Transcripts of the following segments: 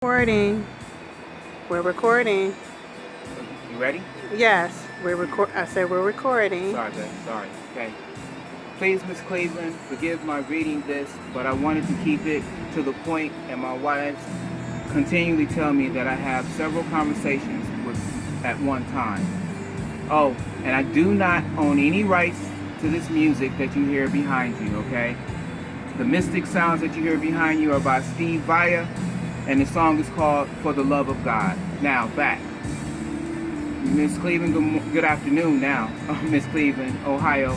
Recording. We're recording. You ready? Yes, I said we're recording. Sorry, babe. Sorry. Okay. Please, Miss Cleveland, forgive my reading this, but I wanted to keep it to the point, and my wives continually tell me that I have several conversations at one time. Oh, and I do not own any rights to this music that you hear behind you, okay? The mystic sounds that you hear behind you are by Steve Vai, and the song is called For the Love of God. Now, back. Miss Cleveland, good afternoon now. Miss Cleveland, Ohio,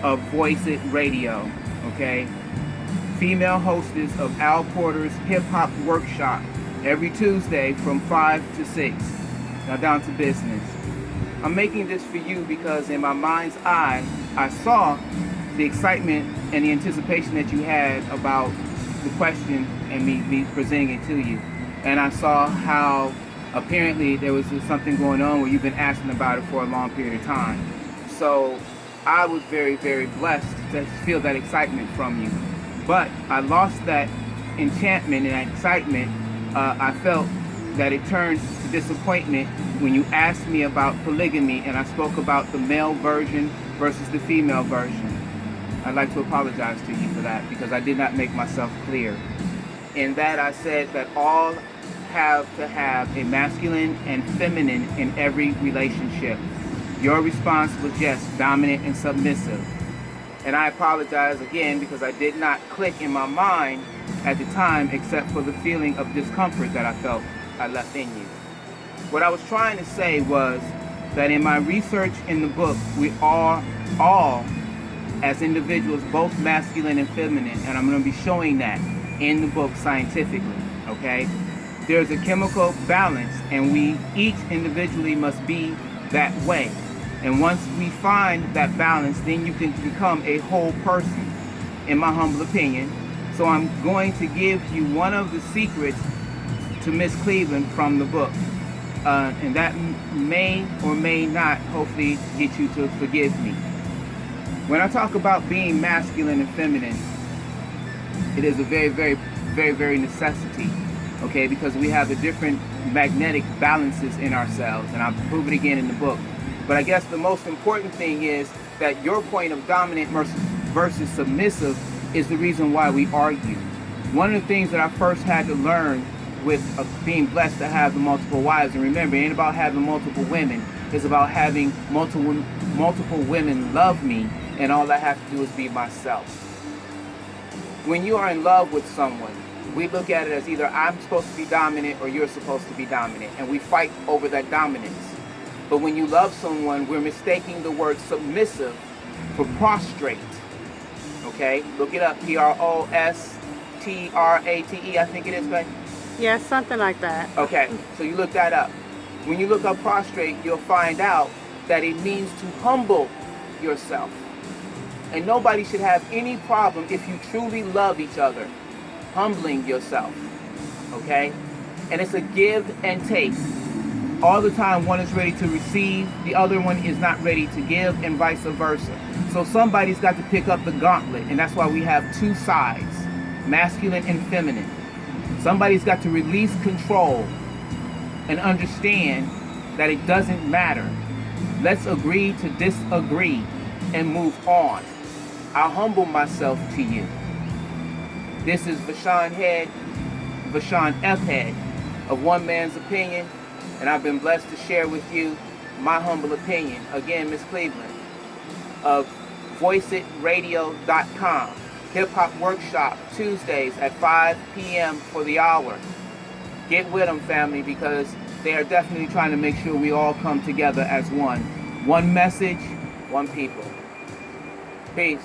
of Voice It Radio, okay? Female hostess of Al Porter's Hip Hop Workshop every Tuesday from 5 to 6. Now down to business. I'm making this for you because in my mind's eye, I saw the excitement and the anticipation that you had about the question and me presenting it to you. And I saw how apparently there was something going on where you've been asking about it for a long period of time. So I was very, very blessed to feel that excitement from you. But I lost that enchantment and that excitement. I felt that it turned to disappointment when you asked me about polygamy and I spoke about the male version versus the female version. I'd like to apologize to you for that because I did not make myself clear. In that I said that all have to have a masculine and feminine in every relationship. Your response was yes, dominant and submissive. And I apologize again because I did not click in my mind at the time except for the feeling of discomfort that I felt I left in you. What I was trying to say was that in my research in the book, we are all as individuals, both masculine and feminine, and I'm going to be showing that in the book scientifically, okay? There's a chemical balance, and we each individually must be that way. And once we find that balance, then you can become a whole person, in my humble opinion. So I'm going to give you one of the secrets to Miss Cleveland from the book. And that may or may not hopefully get you to forgive me. When I talk about being masculine and feminine, it is a very, very, very, very necessity, okay? Because we have the different magnetic balances in ourselves, and I'll prove it again in the book. But I guess the most important thing is that your point of dominant versus submissive is the reason why we argue. One of the things that I first had to learn with being blessed to have the multiple wives, and remember, it ain't about having multiple women, it's about having multiple women love me, and all I have to do is be myself. When you are in love with someone, we look at it as either I'm supposed to be dominant or you're supposed to be dominant, and we fight over that dominance. But when you love someone, we're mistaking the word submissive for prostrate. Okay? Look it up. Prostrate, I think it is, right? Yes, something like that. Okay, so you look that up. When you look up prostrate, you'll find out that it means to humble yourself. And nobody should have any problem if you truly love each other, humbling yourself. Okay? And it's a give and take. All the time one is ready to receive, the other one is not ready to give, and vice versa. So somebody's got to pick up the gauntlet, and that's why we have two sides, masculine and feminine. Somebody's got to release control and understand that it doesn't matter. Let's agree to disagree and move on. I'll humble myself to you. This is Vashon F. Head of One Man's Opinion, and I've been blessed to share with you my humble opinion. Again, Miss Cleveland of VoiceItRadio.com. Hip Hop Workshop Tuesdays at 5 p.m. for the hour. Get with them, family, because they are definitely trying to make sure we all come together as one. One message, one people. Peace.